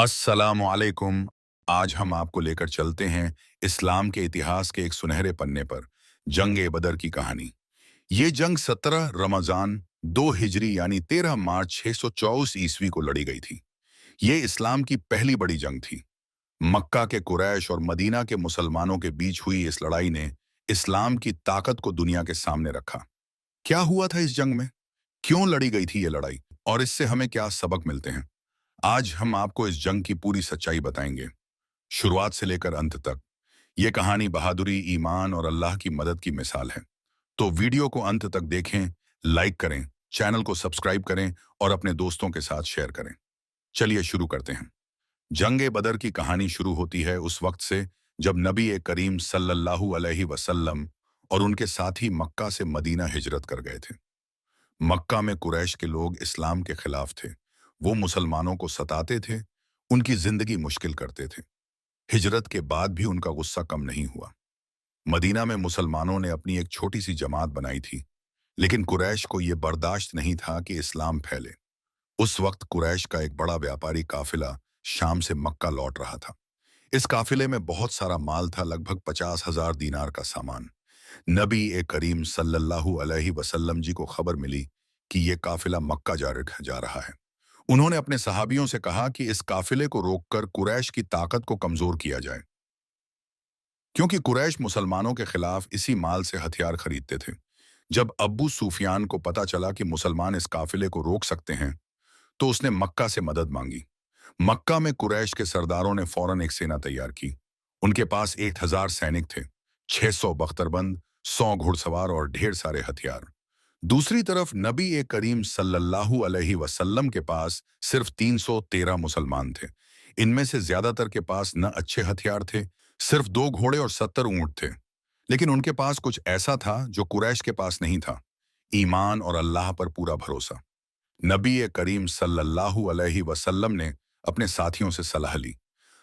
अस्सलाम वालेकुम। आज हम आपको लेकर चलते हैं इस्लाम के इतिहास के एक सुनहरे पन्ने पर, जंग ए बदर की कहानी। ये जंग 17 रमजान 2 हिजरी यानी 13 मार्च 624 ईस्वी को लड़ी गई थी। ये इस्लाम की पहली बड़ी जंग थी। मक्का के कुरैश और मदीना के मुसलमानों के बीच हुई इस लड़ाई ने इस्लाम की ताकत को दुनिया के सामने रखा। क्या हुआ था इस जंग में? क्यों लड़ी गई थी ये लड़ाई? और इससे हमें क्या सबक मिलते हैं? आज हम आपको इस जंग की पूरी सच्चाई बताएंगे, शुरुआत से लेकर अंत तक। ये कहानी बहादुरी, ईमान और अल्लाह की मदद की मिसाल है। तो वीडियो को अंत तक देखें, लाइक करें, चैनल को सब्सक्राइब करें और अपने दोस्तों के साथ शेयर करें। चलिए शुरू करते हैं। जंग ए बदर की कहानी शुरू होती है उस वक्त से जब नबी ए करीम सल्लल्लाहु अलैहि वसल्लम और उनके साथी मक्का से मदीना हिजरत कर गए थे। मक्का में कुरैश के लोग इस्लाम के खिलाफ थे। वो मुसलमानों को सताते थे, उनकी जिंदगी मुश्किल करते थे। हिजरत के बाद भी उनका गुस्सा कम नहीं हुआ। मदीना में मुसलमानों ने अपनी एक छोटी सी जमात बनाई थी, लेकिन कुरैश को यह बर्दाश्त नहीं था कि इस्लाम फैले। उस वक्त कुरैश का एक बड़ा व्यापारी काफिला शाम से मक्का लौट रहा था। इस काफिले में बहुत सारा माल था, लगभग 50,000 दीनार का सामान। नबी ए करीम सल्लल्लाहु अलैहि वसल्लम जी को खबर मिली कि ये काफिला मक्का जा रहा है। उन्होंने अपने सहाबियों से कहा कि इस काफिले को रोककर कुरैश की ताकत को कमजोर किया जाए, क्योंकि कुरैश मुसलमानों के खिलाफ इसी माल से हथियार खरीदते थे। जब अब्बू सुफियान को पता चला कि मुसलमान इस काफिले को रोक सकते हैं, तो उसने मक्का से मदद मांगी। मक्का में कुरैश के सरदारों ने फौरन एक सेना तैयार की। उनके पास 1000 सैनिक थे, 600 बख्तरबंद, 100 घुड़सवार और ढेर सारे हथियार। दूसरी तरफ नबी ए करीम सल्लल्लाहु अलैहि वसल्लम के पास सिर्फ 313 मुसलमान थे। इनमें से ज्यादातर के पास न अच्छे हथियार थे, सिर्फ 2 घोड़े और 70 ऊंट थे। लेकिन उनके पास कुछ ऐसा था जो कुरैश के पास नहीं था: ईमान और अल्लाह पर पूरा भरोसा। नबी ए करीम सल्लल्लाहु अलैहि वसल्लम ने अपने साथियों से सलाह ली।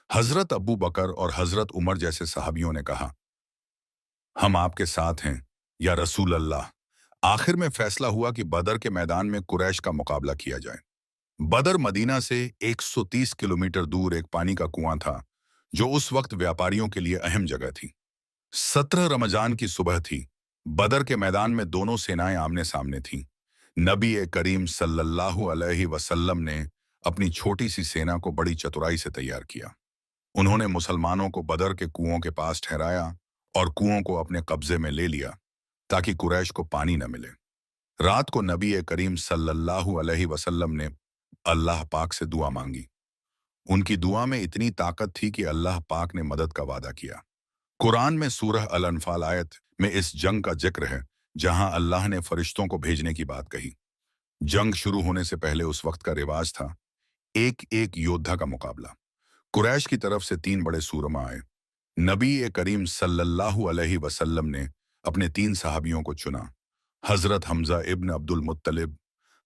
हजरत अबू बकर और हजरत उमर जैसे सहाबियों ने कहा, हम आपके साथ हैं या रसूल अल्लाह। आखिर में फैसला हुआ कि बदर के मैदान में कुरैश का मुकाबला किया जाए। बदर मदीना से 130 किलोमीटर दूर एक पानी का कुआं था, जो उस वक्त व्यापारियों के लिए अहम जगह थी। 17 रमजान की सुबह थी। बदर के मैदान में दोनों सेनाएं आमने सामने थीं। नबी ए करीम सल्लल्लाहु अलैहि वसल्लम ने अपनी छोटी सी सेना को बड़ी चतुराई से तैयार किया। उन्होंने मुसलमानों को बदर के कुओं के पास ठहराया और कुओं को अपने कब्जे में ले लिया, ताकि कुरैश को पानी न मिले। रात को नबी ए करीम सल्लल्लाहु अलैहि वसल्लम ने अल्लाह पाक से दुआ मांगी। उनकी दुआ में इतनी ताकत थी कि अल्लाह पाक ने मदद का वादा किया। कुरान में सूरह अल अनफाल आयत में इस जंग का जिक्र है, जहां अल्लाह ने फरिश्तों को भेजने की बात कही। जंग शुरू होने से पहले उस वक्त का रिवाज था एक एक योद्धा का मुकाबला। कुरैश की तरफ से 3 बड़े सूरमा आए। नबी ए करीम सल्लल्लाहु अलैहि वसल्लम ने अपने 3 सहाबियों को चुना: हजरत हमजा इब्न अब्दुल मुत्तलिब,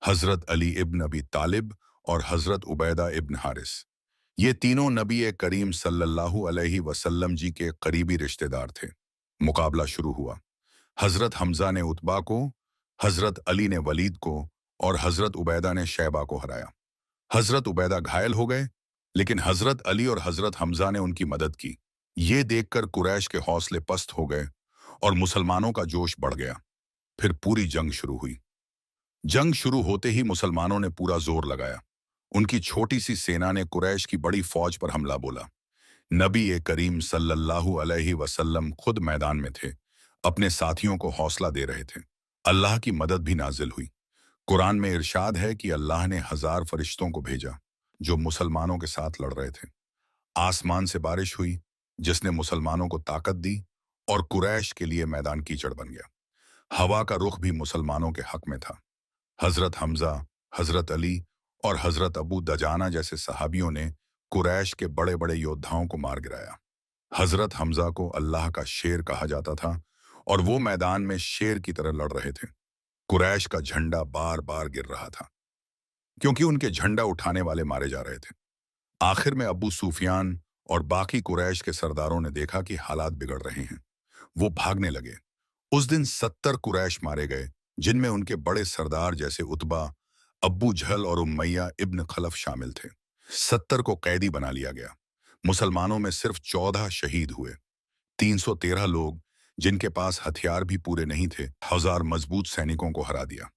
हजरत अली इब्न अबी तालिब और हजरत उबैदा इब्न हारिस। ये तीनों नबी ए करीम सल्लल्लाहु अलैहि वसल्लम जी के करीबी रिश्तेदार थे। मुकाबला शुरू हुआ। हजरत हमजा ने उतबा को, हजरत अली ने वलीद को और हजरत उबैदा ने शैबा को हराया। हजरत उबैदा घायल हो गए, लेकिन हजरत अली और हजरत हमजा ने उनकी मदद की। ये देखकर कुरैश के हौसले पस्त हो गए और मुसलमानों का जोश बढ़ गया। फिर पूरी जंग शुरू हुई। जंग शुरू होते ही मुसलमानों ने पूरा जोर लगाया। उनकी छोटी सी सेना ने कुरैश की बड़ी फौज पर हमला बोला। नबी ए करीम सल्लल्लाहु अलैहि वसल्लम खुद मैदान में थे, अपने साथियों को हौसला दे रहे थे। अल्लाह की मदद भी नाजिल हुई। कुरान में इरशाद है कि अल्लाह ने 1000 फरिश्तों को भेजा, जो मुसलमानों के साथ लड़ रहे थे। आसमान से बारिश हुई, जिसने मुसलमानों को ताकत दी, और कुरैश के लिए मैदान कीचड़ बन गया। हवा का रुख भी मुसलमानों के हक में था। हजरत हमजा, हजरत अली और हजरत अबू दजाना जैसे सहाबियों ने कुरैश के बड़े बड़े योद्धाओं को मार गिराया। हजरत हमजा को अल्लाह का शेर कहा जाता था और वो मैदान में शेर की तरह लड़ रहे थे। कुरैश का झंडा बार बार गिर रहा था, क्योंकि उनके झंडा उठाने वाले मारे जा रहे थे। आखिर में अबू सुफियान और बाकी कुरैश के सरदारों ने देखा कि हालात बिगड़ रहे हैं। वो भागने लगे। उस दिन 70 कुरैश मारे गए, जिनमें उनके बड़े सरदार जैसे उतबा, अब्बू जहल और उमैया इब्न खलफ शामिल थे। 70 को कैदी बना लिया गया। मुसलमानों में सिर्फ 14 शहीद हुए। 313 लोग, जिनके पास हथियार भी पूरे नहीं थे, 1000 मजबूत सैनिकों को हरा दिया।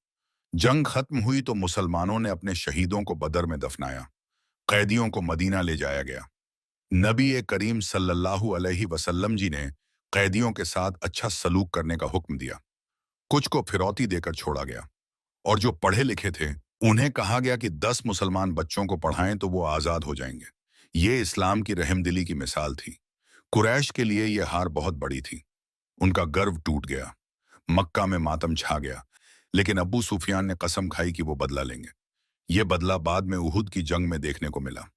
जंग खत्म हुई तो मुसलमानों ने अपने शहीदों को बदर में दफनाया। कैदियों को मदीना ले जाया गया। नबी करीम सल्लल्लाहु अलैहि वसल्लम जी ने कैदियों के साथ अच्छा सलूक करने का हुक्म दिया। कुछ को फिरौती देकर छोड़ा गया, और जो पढ़े लिखे थे उन्हें कहा गया कि 10 मुसलमान बच्चों को पढ़ाएं तो वो आजाद हो जाएंगे। ये इस्लाम की रहमदिली की मिसाल थी। कुरैश के लिए ये हार बहुत बड़ी थी। उनका गर्व टूट गया। मक्का में मातम छा गया। लेकिन अब्बू सुफियान ने कसम खाई कि वो बदला लेंगे। ये बदला बाद में उहुद की जंग में देखने को मिला।